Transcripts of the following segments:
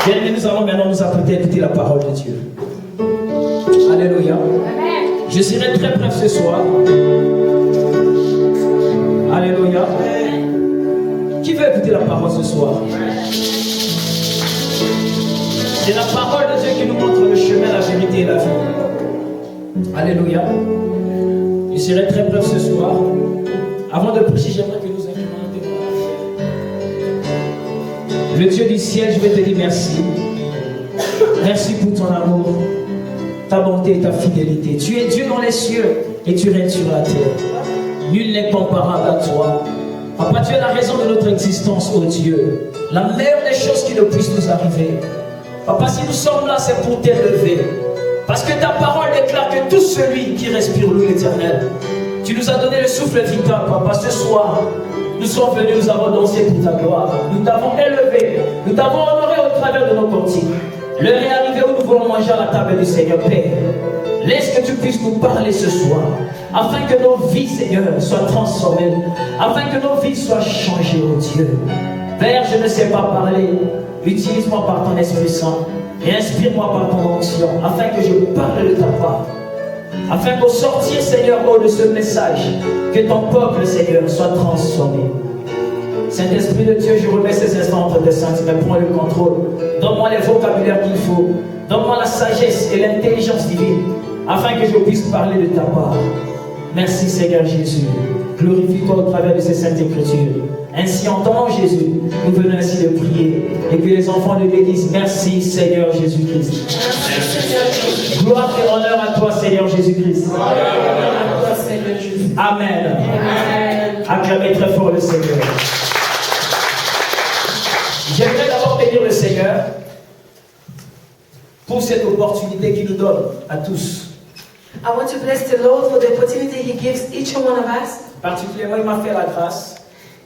Bien-aimés, nous allons maintenant nous apprêter à écouter la parole de Dieu. Alléluia. Je serai très bref ce soir. Alléluia. Qui veut écouter la parole ce soir? C'est la parole de Dieu qui nous montre le chemin, la vérité et la vie. Alléluia. Je serai très bref ce soir. Avant de prêcher, j'aimerais que nous inclinions nos têtes. Le Dieu du ciel, je vais te dire merci. Merci pour ton amour, ta bonté et ta fidélité. Tu es Dieu dans les cieux et tu règnes sur la terre. Nul n'est comparable à toi. Papa, tu es la raison de notre existence, ô Dieu. La meilleure des choses qui ne puissent nous arriver. Papa, si nous sommes là, c'est pour t'élever. Parce que ta parole déclare que tout celui qui respire loue l'Éternel. Tu nous as donné le souffle vital, Papa. Ce soir, nous sommes venus, nous avons dansé pour ta gloire. Nous t'avons élevé, nous t'avons honoré au travers de nos cantiques. L'heure est arrivée où nous voulons manger à la table du Seigneur. Père, laisse que tu puisses nous parler ce soir, afin que nos vies, Seigneur, soient transformées, afin que nos vies soient changées, oh Dieu. Père, je ne sais pas parler. Utilise-moi par ton Esprit Saint et inspire-moi par ton onction, afin que je parle de ta part. Afin qu'au sortir, Seigneur, de ce message, que ton peuple, Seigneur, soit transformé. Saint-Esprit de Dieu, je remets ces instants entre tes sentiments, prends le contrôle. Donne-moi les vocabulaires qu'il faut. Donne-moi la sagesse et l'intelligence divine, afin que je puisse parler de ta part. Merci, Seigneur Jésus. Glorifie-toi au travers de ces saintes écritures. Ainsi, en ton nom, Jésus, nous venons ainsi de prier. Et que les enfants de l'Église, merci, Seigneur Jésus-Christ. Gloire et honneur à toi, Seigneur Jésus-Christ. Amen. Amen. Acclamez très fort le Seigneur. J'aimerais d'abord bénir le Seigneur pour cette opportunité qu'il nous donne à tous. I want to bless the Lord for the opportunity He gives each one of us. Particulièrement, il m'a fait la grâce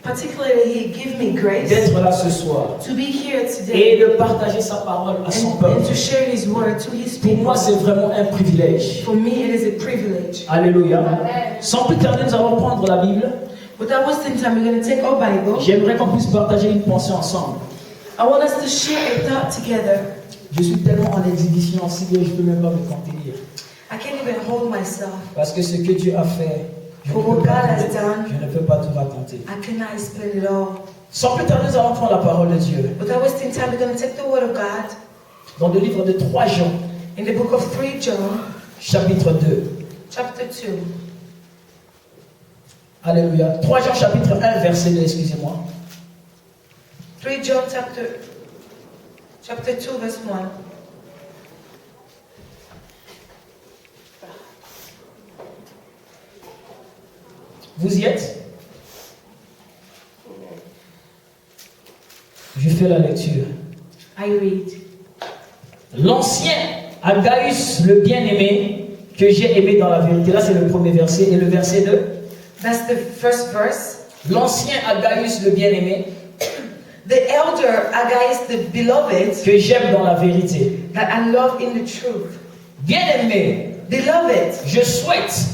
Particularly, He gave me grace d'être là ce soir to be here et today de partager sa parole à son and peuple. to share His word to His Pour people. moi, c'est vraiment un privilège. For me, it is a privilege. Alléluia. Sans plus tarder, nous allons prendre la Bible. Without wasting time, we're going to take our Bible. J'aimerais qu'on puisse partager une pensée ensemble. I want us to share a thought together. Je suis tellement en exhibition aussi que je ne peux même pas me contenir. I can't even hold myself. Parce que ce que Dieu a fait, je For what God has done, ne peux pas tout raconter. I cannot explain it all. Sans plus tarder, nous allons prendre la parole de Dieu. Without wasting time, we're going to take the word of God Dans le livre de 3 Jean, in the book of 3 John, chapitre 2. chapter 2. Alléluia. 3 Jean, chapitre 1, verset 2, excusez-moi. 3 John chapter 2, verse 1. Vous y êtes? Je fais la lecture. I read. L'ancien Agaius, le bien-aimé, que j'ai aimé dans la vérité. Là, c'est le premier verset. Et le verset 2. That's the first verse. L'ancien Agaius, le bien-aimé, The elder Agaius, the beloved, que j'aime dans la vérité. that I love in the truth. Bien-aimé, Beloved, je souhaite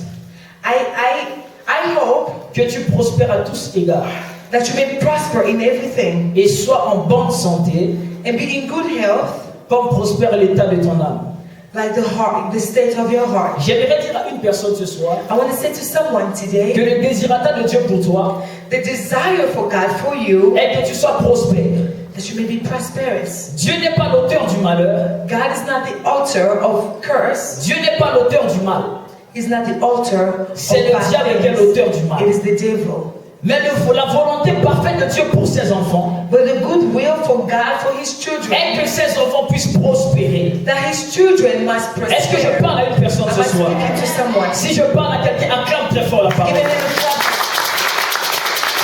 I hope que tu prospères à tous égards that you may prosper in everything et sois en bonne santé, and be in good health, comme prospère l'état de ton âme. like the state of your heart. J'aimerais dire à une personne ce soir I want to say to someone que today, le désirata de Dieu pour toi the desire for God for you, est que tu sois prospère. that you may be prosperous. Dieu n'est pas l'auteur du malheur. God is not the author of curse. Dieu n'est pas l'auteur du mal. He's not the author C'est of le diable qui est bad l'auteur du things. mal. It is the devil. Mais la volonté parfaite de Dieu pour ses enfants But the good will for God for His children, est que ses enfants puissent prospérer. that His children must prosper. Est-ce que je parle à une personne Am ce I soir? speaking to someone? Si je parle à quelqu'un, acclame très fort la parole. Give it a clap.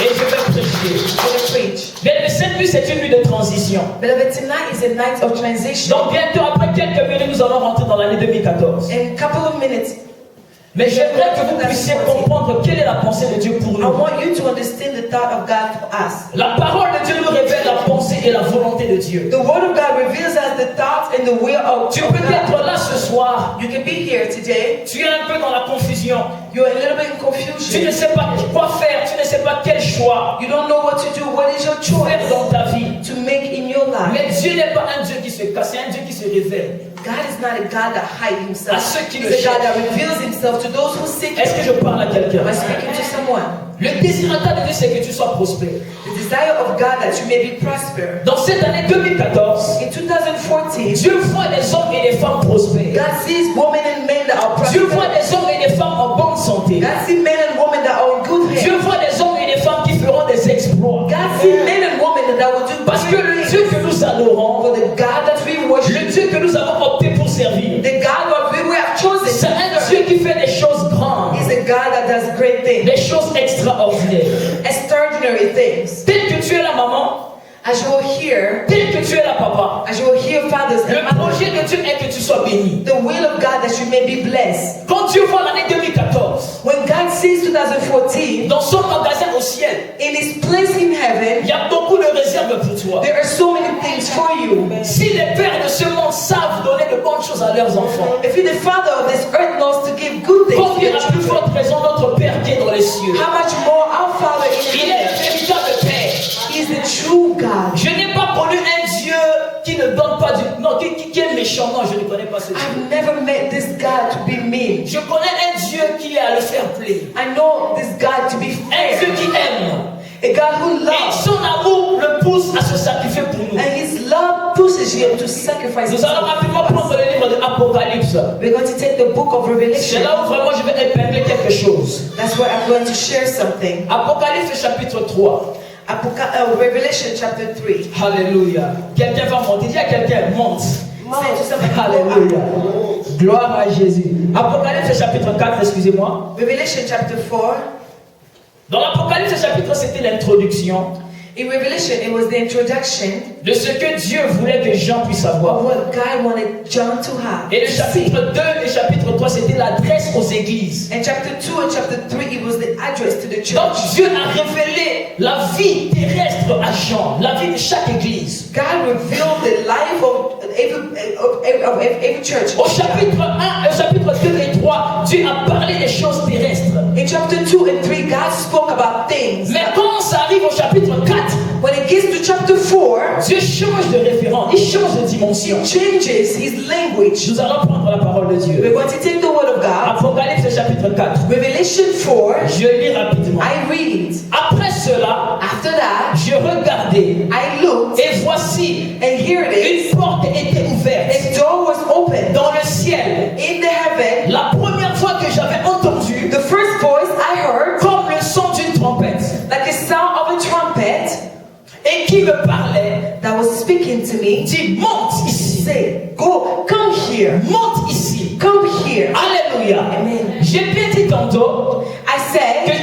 Et je vais prêcher. I'm going to preach. Mais cette nuit, c'est une nuit de transition. Beloved, tonight is a night of transition. Donc bientôt, après quelques minutes, nous allons rentrer dans l'année 2014. In a couple of minutes, Mais j'aimerais que vous puissiez comprendre quelle est la pensée de Dieu pour I nous. want you to understand the thought of God for us. La parole de Dieu nous révèle la pensée et la volonté de Dieu. The Word of God reveals us the thoughts and the will of Tu peux God. être là ce soir. You can be here today. Tu es un peu dans la confusion. You're a little bit in Tu confusion. ne sais pas quoi faire. Tu ne sais pas quel choix You don't know what to do. What is your faire choice dans ta vie. to make in your life? Mais Dieu n'est pas un Dieu qui se cache, c'est un Dieu qui se révèle. God is not a God that hides himself. À ceux qui He's le a God cherchent. that reveals himself to those who seek Est-ce que him. je parle à quelqu'un? Am I speaking to someone? Le désirateur de Dieu, c'est que tu sois prospère. The desire of God that you may be prosper. Dans cette année 2014, In 2014, Dieu voit des hommes et des femmes prospères. God sees women and men that are Dieu prosperous. voit des hommes et des femmes en bonne santé. God sees men and women that are in good Dieu health. voit des hommes et des femmes qui feront des exploits. God sees men and women that will do Parce que le great Dieu things. que nous adorons, For the God that we le worship, Dieu que nous avons opté pour servir, the God that we have chosen, c'est un Dieu qui fait des choses grandes, is a God that does great things, des choses extraordinaires. extraordinary things. Tel que tu es la maman, As you will hear, tel que tu es la papa, as you will hear fathers le and mothers, projet de Dieu est que tu sois béni. the will of God that you may be blessed. Quand Dieu voit l'année 2014, When God sees 2014, dans son magasin au ciel, in His place in il heaven, y a beaucoup de réserves pour toi. there are so many things for you. Si les pères de ce monde savent donner de bonnes choses à leurs enfants, If you're the father of this earth knows to give good things to combien your à plus children, forte raison notre Père qui est dans les cieux. how much more our Father in Il est le heaven véritable Père. is the true God. Je n'ai pas connu un Dieu qui ne donne pas du... Non, qui est méchant. Non, je ne connais pas ce Dieu. I've never met this God to be mean. Je connais un Dieu qui est à le faire plaisir. I know this God to be Un Dieu fair. qui aime. A God who Et loves. son amour le pousse à se sacrifier pour nous. And His love pushes him to sacrifice Nous allons Himself. rapidement prendre le livre de Apocalypse. We're going to take the book of C'est Revelation. là où vraiment je vais épingler quelque chose. That's where I'm going to share something. Apocalypse chapitre 3. Revelation chapter 3. Alléluia. Quelqu'un va monter. Dis à quelqu'un, monte. Say to somebody, Alléluia. Gloire à Jésus. Apocalypse chapitre 4, excusez-moi. Revelation chapter 4. Dans l'Apocalypse chapitre 3, c'était l'introduction In Revelation, it was the introduction de ce que Dieu voulait que Jean puisse of avoir. what God wanted John to have. Et le chapitre 2 et chapitre 3, c'était l'adresse aux églises. And chapter 2 and chapter 3, it was the address to the Donc church. Dieu a révélé la vie terrestre à Jean, la vie de chaque église. God revealed the life of every church. Au chapitre 1, au chapitre 2 et 3, Dieu a parlé des choses terrestres. In chapter 2 and 3, God spoke about things. Mais quand ça arrive au chapitre 4, When it gets to chapter 4, Dieu change de référent, il change de dimension. He changes His language. Nous allons prendre la parole de Dieu. We're going to take the word of God. Apocalypse chapitre 4. Revelation 4, Je lis rapidement. I read. Après cela, After that, je regardais I looked, et voici, and here it is. une porte était ouverte A door was opened dans le ciel. in the heaven. La première fois que j'avais entendu The first voice I heard, comme le son d'une trompette like a sound of a trumpet, et qui me parlait, that was speaking to me. dit monte ici, Say, go, come here, monte ici. come here. Alléluia. Amen. J'ai bien dit tantôt